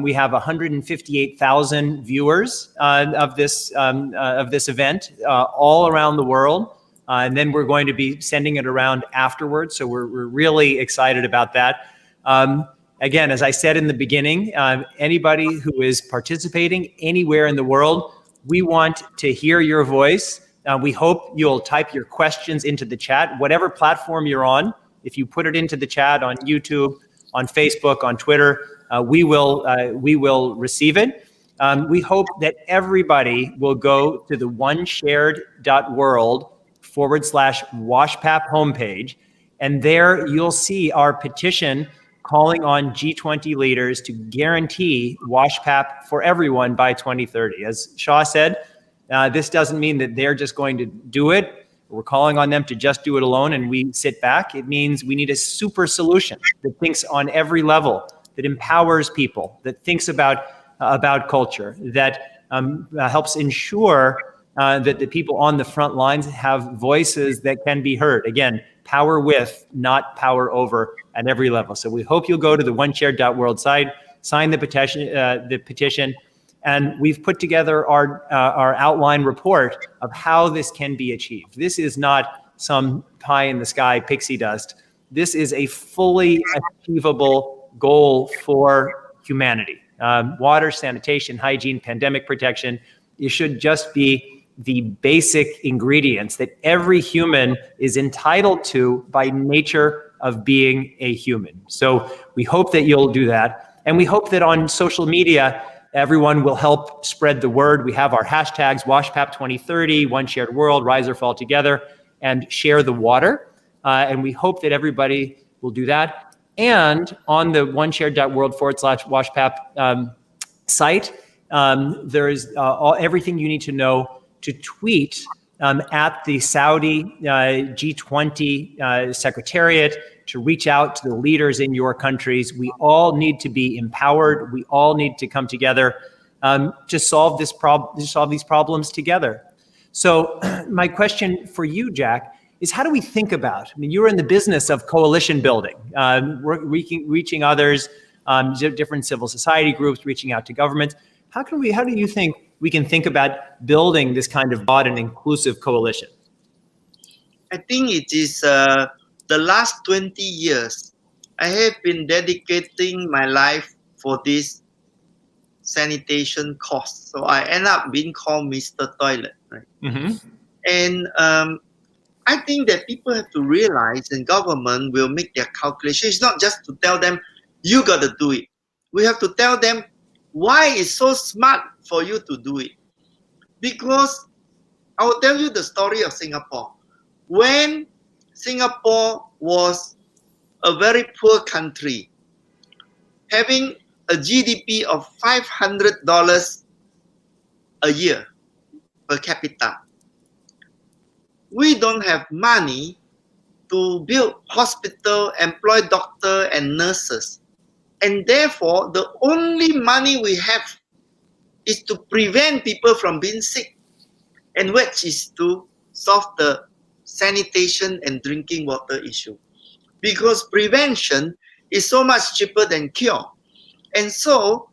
we have 158,000 viewers of this event all around the world, and then we're going to be sending it around afterwards. So we're really excited about that. Again, as I said in the beginning, anybody who is participating anywhere in the world, we want to hear your voice. We hope you'll type your questions into the chat, whatever platform you're on. If you put it into the chat on YouTube, on Facebook, on Twitter, we will receive it. We hope that everybody will go to the OneShared.World/WASHPAP homepage, and there you'll see our petition calling on G20 leaders to guarantee WASHPAP for everyone by 2030. As Shaw said, this doesn't mean that they're just going to do it. We're calling on them to just do it alone and we sit back. It means we need a super solution that thinks on every level, that empowers people, that thinks about culture, that helps ensure that the people on the front lines have voices that can be heard. Again, power with, not power over at every level. So we hope you'll go to the OneShared.World site, sign the petition, and we've put together our outline report of how this can be achieved. This is not some pie in the sky pixie dust. This is a fully achievable goal for humanity. Water, sanitation, hygiene, pandemic protection, it should just be the basic ingredients that every human is entitled to by nature of being a human. So we hope that you'll do that. And we hope that on social media, everyone will help spread the word. We have our hashtags, WASHPAP 2030, OneShared.World, Rise or Fall Together, and Share the Water. And we hope that everybody will do that. And on the OneShared.World/WASHPAP site, there is everything you need to know to tweet at the Saudi G20 Secretariat, to reach out to the leaders in your countries. We all need to be empowered. We all need to come together to solve these problems together. So my question for you, Jack, is how do we think about, I mean, you're in the business of coalition building, reaching others, different civil society groups, reaching out to governments. How do you think we can think about building this kind of broad and inclusive coalition? I think it is the last 20 years, I have been dedicating my life for this sanitation cause. So I end up being called Mr. Toilet, right? Mm-hmm. And I think that people have to realize, and government will make their calculations. It's not just to tell them, you got to do it. We have to tell them why it's so smart for you to do it. Because I will tell you the story of Singapore. When Singapore was a very poor country, having a GDP of $500 a year per capita. We don't have money to build hospital, employ doctor and nurses. And therefore, the only money we have is to prevent people from being sick, and which is to solve the sanitation and drinking water issue. Because prevention is so much cheaper than cure. And so,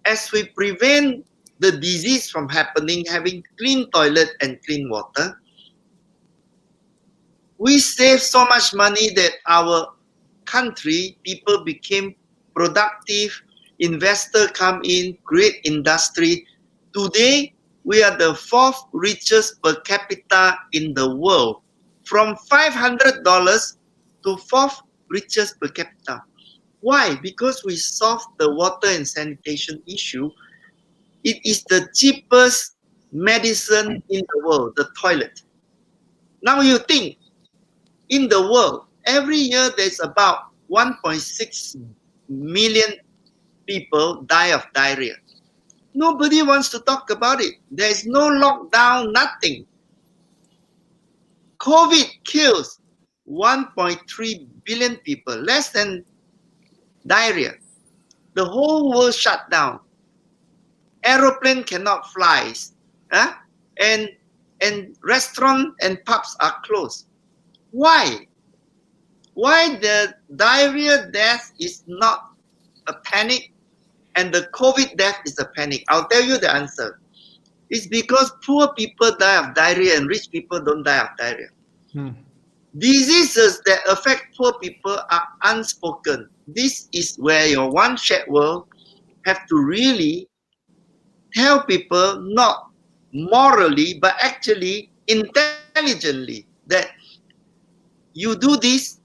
as we prevent the disease from happening, having clean toilet and clean water, we save so much money that our country, people became productive, investor come in, create industry. Today, we are the 4th richest per capita in the world, from $500 to 4th richest per capita. Why? Because we solved the water and sanitation issue. It is the cheapest medicine in the world, the toilet. Now you think, in the world, every year there's about 1.6 million people die of diarrhea. Nobody wants to talk about it. There's no lockdown, nothing. COVID kills 1.3 billion people, less than diarrhea. The whole world shut down. Aeroplane cannot fly, and restaurant and pubs are closed. Why? Why the diarrhea death is not a panic and the COVID death is a panic? I'll tell you the answer. It's because poor people die of diarrhea and rich people don't die of diarrhea. Diseases that affect poor people are unspoken. This is where your OneShared.World have to really tell people, not morally, but actually intelligently, that you do this,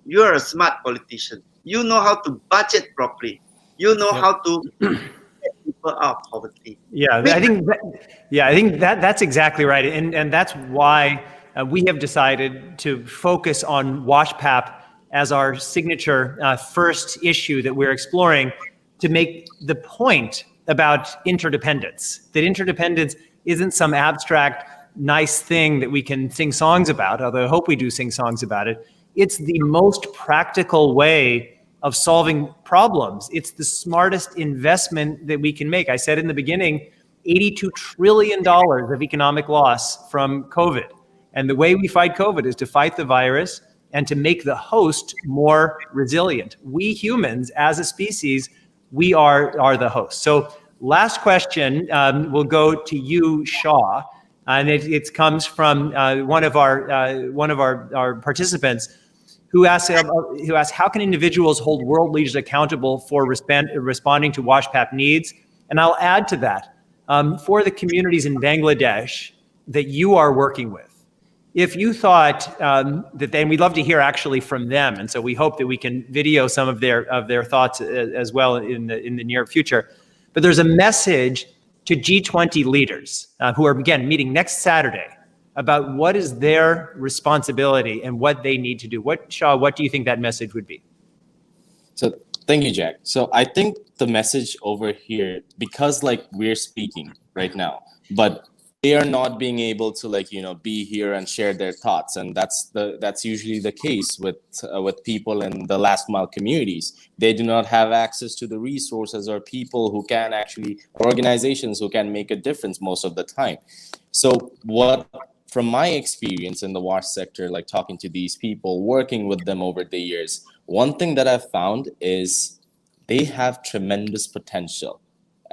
you're a smart politician. You know how to budget properly. You know how to get people out of poverty. I think that's exactly right, and that's why we have decided to focus on WASHPAP as our signature first issue that we're exploring, to make the point about interdependence. That interdependence isn't some abstract, nice thing that we can sing songs about, although I hope we do sing songs about it. It's the most practical way of solving problems. It's the smartest investment that we can make. I said in the beginning, $82 trillion of economic loss from COVID. And the way we fight COVID is to fight the virus and to make the host more resilient. We humans, as a species, we are the host. So last question will go to you, Shaw, and it comes from one of our participants who asks, how can individuals hold world leaders accountable for responding to WASHPAP needs? And I'll add to that, for the communities in Bangladesh that you are working with, if you thought that, then we'd love to hear actually from them, and so we hope that we can video some of their thoughts as well in the near future. But there's a message to G20 leaders who are, again, meeting next Saturday about what is their responsibility and what they need to do. Shaw, what do you think that message would be? So thank you, Jack. So I think the message over here, because we're speaking right now, but they are not being able to be here and share their thoughts, and that's usually the case with people in the last mile communities. They do not have access to the resources or people who can actually, organizations who can make a difference most of the time. So from my experience in the WASH sector, talking to these people, working with them over the years, one thing that I've found is they have tremendous potential.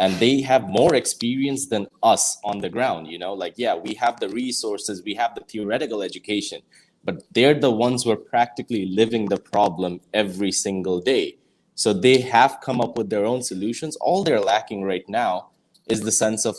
And they have more experience than us on the ground, we have the resources, we have the theoretical education, but they're the ones who are practically living the problem every single day. So they have come up with their own solutions. All they're lacking right now is the sense of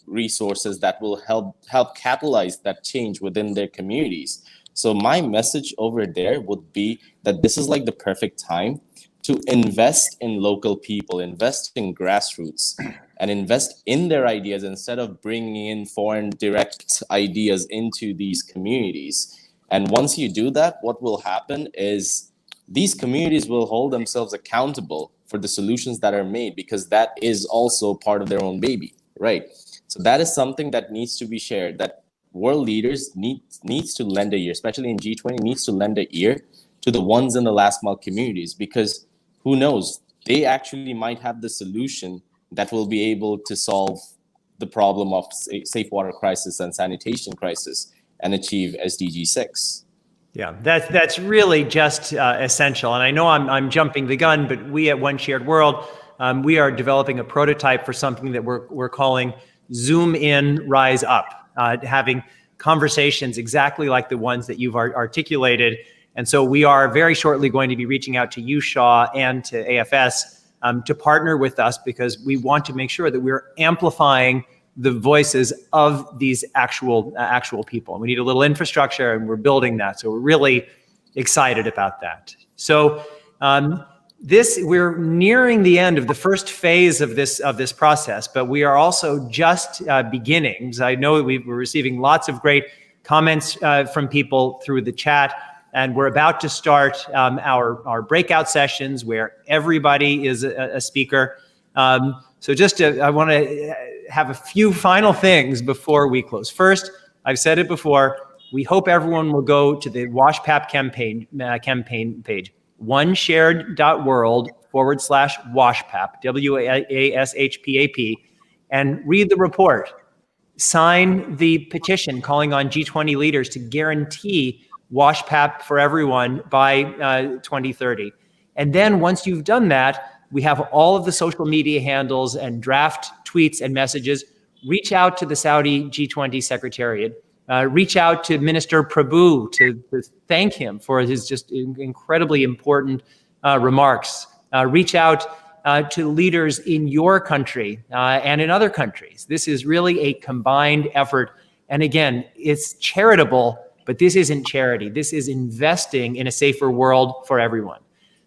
resources that will help catalyze that change within their communities. So my message over there would be that this is the perfect time to invest in local people, invest in grassroots, and invest in their ideas instead of bringing in foreign direct ideas into these communities. And once you do that, what will happen is these communities will hold themselves accountable for the solutions that are made, because that is also part of their own baby, right? So that is something that needs to be shared, that world leaders needs to lend a ear, especially in G20, needs to lend an ear to the ones in the last mile communities, because who knows, they actually might have the solution that will be able to solve the problem of safe water crisis and sanitation crisis and achieve SDG 6. Yeah, that's really just essential. And I know I'm jumping the gun, but we at OneShared.World, we are developing a prototype for something that we're calling Zoom In, Rise Up, having conversations exactly like the ones that you've articulated. And so we are very shortly going to be reaching out to you, Shaw, and to AFS to partner with us, because we want to make sure that we're amplifying the voices of these actual people. And we need a little infrastructure, and we're building that. So we're really excited about that. So we're nearing the end of the first phase of this process, but we are also just beginning. I know we're receiving lots of great comments from people through the chat, and we're about to start our breakout sessions where everybody is a speaker. So I want to have a few final things before we close. First, I've said it before, we hope everyone will go to the WASHPAP campaign page, OneShared.World/WASHPAP, WASHPAP, and read the report. Sign the petition calling on G20 leaders to guarantee WASHPAP for everyone by 2030. And then once you've done that, we have all of the social media handles and draft tweets and messages. Reach out to the Saudi G20 Secretariat. Reach out to Minister Prabhu to thank him for his just incredibly important remarks. Reach out to leaders in your country and in other countries. This is really a combined effort. And again, it's charitable, but this isn't charity. This is investing in a safer world for everyone.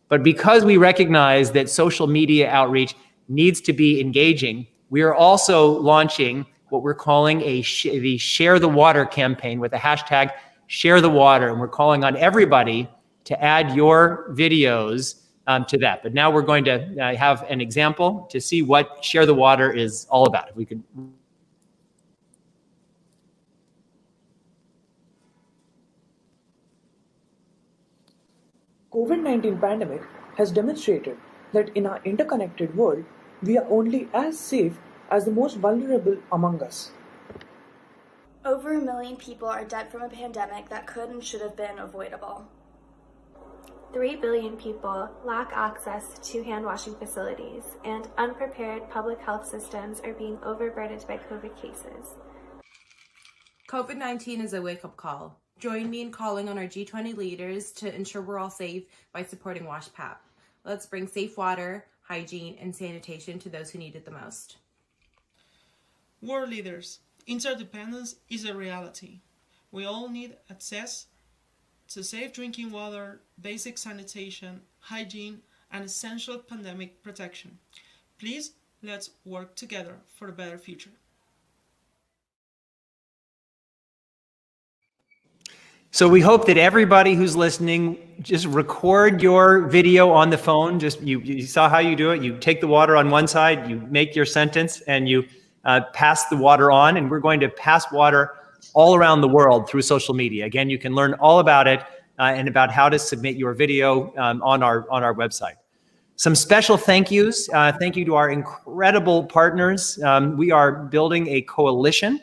But because we recognize that social media outreach needs to be engaging, we are also launching what we're calling the Share the Water campaign with the hashtag Share the Water. And we're calling on everybody to add your videos to that. But now we're going to have an example to see what Share the Water is all about. If we could. COVID-19 pandemic has demonstrated that in our interconnected world, we are only as safe as the most vulnerable among us. Over 1 million people are dead from a pandemic that could and should have been avoidable. 3 billion people lack access to hand-washing facilities, and unprepared public health systems are being overburdened by COVID cases. COVID-19 is a wake-up call. Join me in calling on our G20 leaders to ensure we're all safe by supporting WASHPAP. Let's bring safe water, hygiene, and sanitation to those who need it the most. World leaders, interdependence is a reality. We all need access to safe drinking water, basic sanitation, hygiene, and essential pandemic protection. Please, let's work together for a better future. So we hope that everybody who's listening, just record your video on the phone. Just you saw how you do it. You take the water on one side, you make your sentence, and you pass the water on. And we're going to pass water all around the world through social media. Again, you can learn all about it and about how to submit your video on our website. Some special thank yous. Thank you to our incredible partners. We are building a coalition.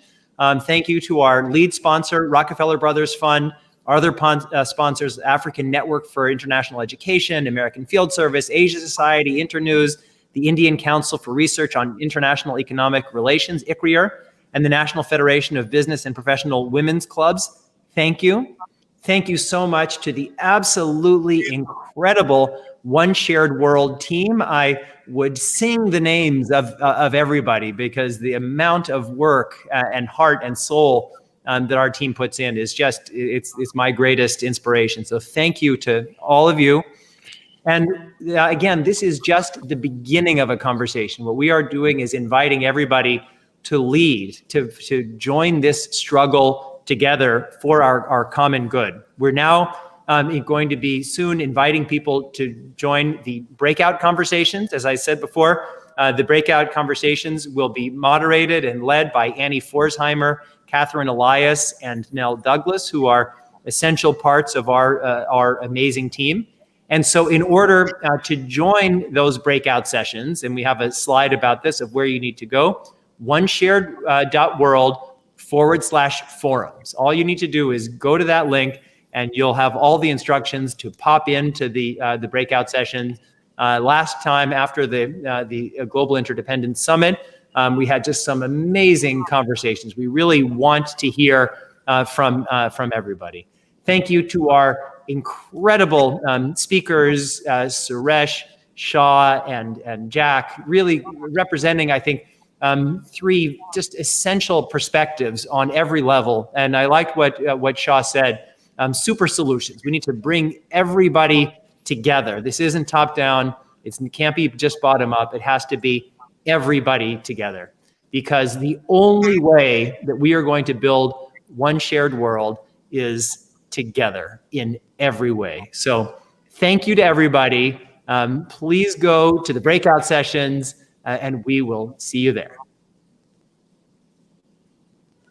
Thank you to our lead sponsor, Rockefeller Brothers Fund, our other sponsors, African Network for International Education, American Field Service, Asia Society, Internews, the Indian Council for Research on International Economic Relations, ICRIER, and the National Federation of Business and Professional Women's Clubs. Thank you. Thank you so much to the absolutely incredible OneShared.World team. I would sing the names of everybody, because the amount of work and heart and soul that our team puts in is just, it's my greatest inspiration. So thank you to all of you. And again, this is just the beginning of a conversation. What we are doing is inviting everybody to lead, to join this struggle together for our common good. We're now going to be soon inviting people to join the breakout conversations. As I said before, the breakout conversations will be moderated and led by Annie Forsheimer, Catherine Elias, and Nell Douglas, who are essential parts of our amazing team. And so in order to join those breakout sessions, and we have a slide about this of where you need to go, OneShared.World/forums. All you need to do is go to that link, and you'll have all the instructions to pop into the breakout session. Last time after the Global Interdependence Summit, we had just some amazing conversations. We really want to hear from everybody. Thank you to our incredible speakers, Suresh, Shaw and Jack, really representing, I think, three just essential perspectives on every level. And I liked what Shaw said, super solutions. We need to bring everybody together. This isn't top down. It can't be just bottom up. It has to be everybody together, because the only way that we are going to build one shared world is together in every way. So thank you to everybody. Please go to the breakout sessions and we will see you there.